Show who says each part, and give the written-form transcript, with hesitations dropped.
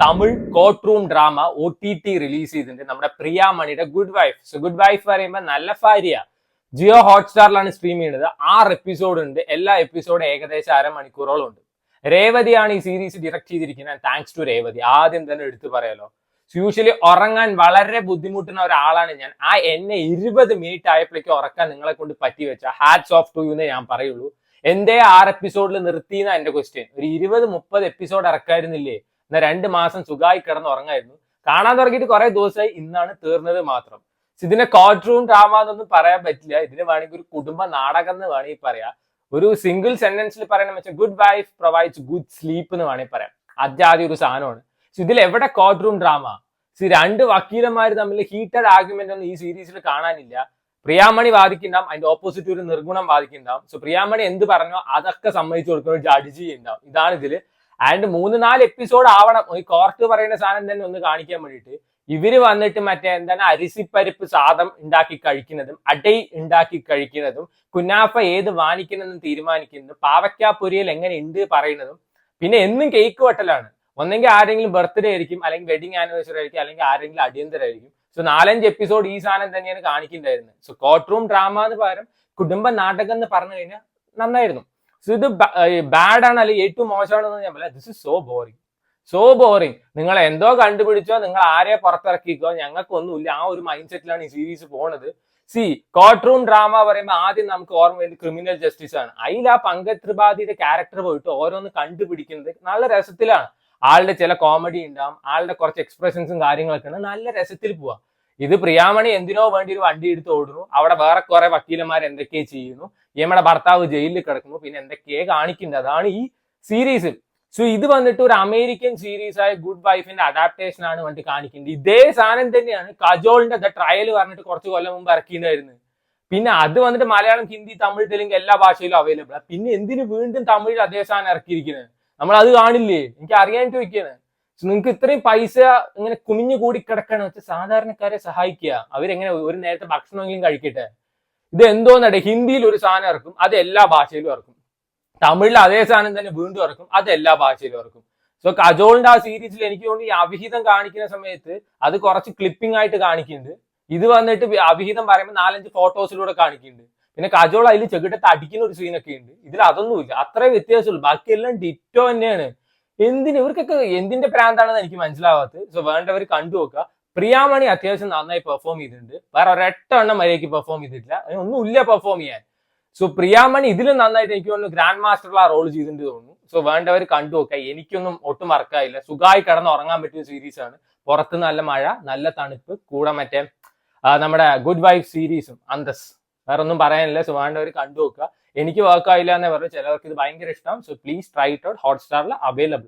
Speaker 1: Tamil court room drama OTT release ചെയ്തിട്ടുണ്ട്. നമ്മുടെ പ്രിയാമണിയുടെ good wife. So good wife പറയുമ്പോൾ നല്ല ഭാര്യ. ജിയോ ഹോട്ട്സ്റ്റാറിലാണ് സ്ട്രീം ചെയ്യുന്നത്. 6 എപ്പിസോഡ് ഉണ്ട്. എല്ലാ എപ്പിസോഡും ഏകദേശം അരമണിക്കൂറോളം ഉണ്ട്. രേവതിയാണ് ഈ സീരീസ് ഡയറക്ട് ചെയ്തിരിക്കുന്നത്. Thanks to Revathi. ആദ്യം തന്നെ എടുത്തു പറയാലോ. യൂഷ്വലി ഉറങ്ങാൻ വളരെ ബുദ്ധിമുട്ടുന്ന ഒരാളാണ് ഞാൻ. എന്നെ 20 മിനിറ്റ് ആയപ്പോഴേക്കും ഉറക്കാൻ നിങ്ങളെ കൊണ്ട് പറ്റി വെച്ച ഹാറ്റ്സ് ഓഫ് ടു എന്നേ ഞാൻ പറയുള്ളൂ. എന്തേ 6 എപ്പിസോഡിൽ നിർത്തിയെന്ന എന്റെ ക്വസ്റ്റ്യൻ. ഒരു 20-30 എപ്പിസോഡ് ഇറക്കായിരുന്നില്ലേ? എന്നാൽ 2 മാസം സുഖമായി കിടന്ന് ഉറങ്ങായിരുന്നു. കാണാൻ തുടങ്ങിയിട്ട് കുറെ ദിവസമായി. ഇന്നാണ് തീർന്നത് മാത്രം. ഇതിനെ കോർട്ട് റൂം ഡ്രാമ എന്നൊന്നും പറയാൻ പറ്റില്ല. ഇതിന് വേണമെങ്കിൽ ഒരു കുടുംബ നാടകം എന്ന് വേണമെങ്കിൽ പറയാം. ഒരു സിംഗിൾ സെന്റൻസിൽ പറയണം വെച്ചാൽ good wife provides good sleep എന്ന് വേണമെങ്കിൽ പറയാം. ആദ്യം ഒരു സാധനമാണ്. ഇതിൽ എവിടെ കോർട്ട് റൂം ഡ്രാമ? രണ്ട് വക്കീലന്മാർ തമ്മിൽ ഹീറ്റഡ് ആർഗ്യുമെന്റ് ഒന്നും ഈ സീരീസിൽ കാണാനില്ല. പ്രിയാമണി വാദിക്കുന്നുണ്ടാവും, അതിന്റെ ഓപ്പോസിറ്റ് ഒരു നിർഗുണം വാദിക്കുന്നുണ്ടാവും. സോ പ്രിയാമണി എന്ത് പറഞ്ഞോ അതൊക്കെ സമ്മതിച്ചു കൊടുക്കുന്ന ജഡ്ജ് ചെയ്യുന്നുണ്ടാവും. ഇതാണ് ഇതില്. ആൻഡ് 3-4 എപ്പിസോഡ് ആവണം ഈ കോർട്ട് പറയുന്ന സാധനം തന്നെ ഒന്ന് കാണിക്കാൻ വേണ്ടിയിട്ട്. ഇവര് വന്നിട്ട് മറ്റേ എന്താണ് അരിസിപ്പരിപ്പ് സാദം ഉണ്ടാക്കി കഴിക്കുന്നതും അടൈ ഉണ്ടാക്കി കഴിക്കുന്നതും കുനാഫ ഏത് വാങ്ങിക്കുന്നതെന്ന് തീരുമാനിക്കുന്നതും പാവയ്ക്കാ പൊരിയൽ എങ്ങനെ ഉണ്ട് പറയുന്നതും പിന്നെ എന്നും കേക്ക് വെട്ടലാണ്. ഒന്നെങ്കിൽ ആരെങ്കിലും ബർത്ത്ഡേ ആയിരിക്കും, അല്ലെങ്കിൽ വെഡിങ് ആനിവേഴ്സറി ആയിരിക്കും, അല്ലെങ്കിൽ ആരെങ്കിലും അടിയന്തരമായിരിക്കും. സോ 4-5 എപ്പിസോഡ് ഈ സാധനം തന്നെയാണ് കാണിക്കുന്നുണ്ടായിരുന്നത്. സോ കോർട്ട് റൂം ഡ്രാമ എന്ന് പകരം കുടുംബ നാടകം എന്ന് പറഞ്ഞു കഴിഞ്ഞാൽ നന്നായിരുന്നു. സോ ഇത് ബാഡ് ആണ് അല്ലെങ്കിൽ ഏറ്റവും മോശമാണെന്ന് ഞാൻ പറയാം. This is so boring. നിങ്ങൾ എന്തോ കണ്ടുപിടിച്ചോ, നിങ്ങൾ ആരെ പുറത്തിറക്കിക്കോ, ഞങ്ങൾക്കൊന്നുമില്ല. ആ ഒരു മൈൻഡ് സെറ്റിലാണ് ഈ സീരീസ് പോണത്. കോർട്ട് റൂം ഡ്രാമ പറയുമ്പോൾ ആദ്യം നമുക്ക് ഓർമ്മ വരുന്നത് ക്രിമിനൽ ജസ്റ്റിസ് ആണ്. അതിൽ ആ പങ്കജ് ത്രിപാഠിയുടെ ക്യാരക്ടർ പോയിട്ട് ഓരോന്ന് കണ്ടുപിടിക്കുന്നത് നല്ല രസത്തിലാണ്. ആളുടെ ചില കോമഡി ഉണ്ടാവും, ആളുടെ കുറച്ച് എക്സ്പ്രഷൻസും കാര്യങ്ങളൊക്കെ ഉണ്ട്. നല്ല രസത്തിൽ പോവാ. ഇത് പ്രിയാമണി എന്തിനോ വേണ്ടി ഒരു വണ്ടി എടുത്ത് ഓടുന്നു. അവിടെ വേറെ കുറെ വക്കീലന്മാർ എന്തൊക്കെയോ ചെയ്യുന്നു. നമ്മുടെ ഭർത്താവ് ജയിലിൽ കിടക്കുന്നു. പിന്നെ എന്തൊക്കെയോ കാണിക്കുന്നത്. അതാണ് ഈ സീരീസ്. സോ ഇത് വന്നിട്ട് ഒരു അമേരിക്കൻ സീരീസ് ആയ ഗുഡ് വൈഫിന്റെ അഡാപ്റ്റേഷൻ ആണ് വേണ്ടി കാണിക്കുന്നത്. ഇതേ സാധനം തന്നെയാണ് കജോളിന്റെ ദ ട്രയൽ പറഞ്ഞിട്ട് കുറച്ച് കൊല്ലം മുമ്പ് ഇറക്കിയിട്ടുണ്ടായിരുന്നത്. പിന്നെ അത് വന്നിട്ട് മലയാളം, ഹിന്ദി, തമിഴ്, തെലുങ്ക് എല്ലാ ഭാഷയിലും അവൈലബിൾ ആണ്. പിന്നെ എന്തിനു വീണ്ടും തമിഴിൽ അതേ സാധനം ഇറക്കിയിരിക്കുന്നത്? നമ്മൾ അത് കാണില്ലേ? എനിക്ക് അറിയാനായിട്ട് ചോദിക്കുകയാണ്. നിങ്ങൾക്ക് ഇത്രയും പൈസ ഇങ്ങനെ കുമിഞ്ഞു കൂടി കിടക്കണം വെച്ചാൽ സാധാരണക്കാരെ സഹായിക്കുക. അവരെങ്ങനെ ഒരു നേരത്തെ ഭക്ഷണമെങ്കിലും കഴിക്കട്ടെ. ഇത് എന്തോന്നടേ, ഹിന്ദിയിൽ ഒരു സാധനം ഇറക്കും, അത് എല്ലാ ഭാഷയിലും ഇറക്കും. തമിഴിൽ അതേ സാധനം തന്നെ വീണ്ടും ഇറക്കും, അത് എല്ലാ ഭാഷയിലും ഇറക്കും. സോ കജോളിന്റെ ആ സീരീസിൽ എനിക്ക് തോന്നുന്നു ഈ അവിഹിതം കാണിക്കുന്ന സമയത്ത് അത് കുറച്ച് ക്ലിപ്പിംഗ് ആയിട്ട് കാണിക്കുന്നുണ്ട്. ഇത് വന്നിട്ട് അവിഹിതം പറയുമ്പോൾ 4-5 ഫോട്ടോസിലൂടെ കാണിക്കുന്നുണ്ട്. പിന്നെ കജോൾ അതിൽ ചെകിട്ടത്ത് അടിക്കുന്ന ഒരു സീനൊക്കെ ഉണ്ട്. ഇതിൽ അതൊന്നുമില്ല. അത്രേ വ്യത്യാസമുള്ളൂ. ബാക്കിയെല്ലാം ഡിറ്റോ തന്നെയാണ്. ഇവർക്കൊക്കെ എന്തിന്റെ പ്രാന്താണെന്ന് എനിക്ക് മനസ്സിലാവാത്തത്. സോ വേണ്ടവർ കണ്ടു നോക്കുക. പ്രിയാമണി അത്യാവശ്യം നന്നായി പെർഫോം ചെയ്തിട്ടുണ്ട്. വേറെ ഒരൊറ്റ എണ്ണം മര്യാദയ്ക്ക് പെർഫോം ചെയ്തിട്ടില്ല. ഒന്നുമില്ല പെർഫോം ചെയ്യാൻ. സോ പ്രിയാമണി ഇതിലും നന്നായിട്ട് എനിക്ക് തോന്നുന്നു ഗ്രാൻഡ് മാസ്റ്ററിൽ ആ റോൾ ചെയ്തിട്ട് തോന്നുന്നു. സോ വേണ്ടവർ കണ്ടു നോക്കുക. എനിക്കൊന്നും ഒട്ടും മറക്കായില്ല. സുഖമായി കിടന്ന് ഉറങ്ങാൻ പറ്റിയ സീരീസ് ആണ്. പുറത്ത് നല്ല മഴ, നല്ല തണുപ്പ്, കൂടെ മറ്റേ നമ്മുടെ ഗുഡ് വൈഫ് സീരീസും അന്തസ്. വേറെ ഒന്നും പറയാനില്ല. സോ വേണ്ടവർ കണ്ടു നോക്കുക. എനിക്ക് വർക്കായില്ല എന്നേ പറഞ്ഞു. ചിലവർക്ക് ഇത് ഭയങ്കര ഇഷ്ടം. So please try it out. ഹോട്ട്സ്റ്റാറിൽ അവൈലബിൾ.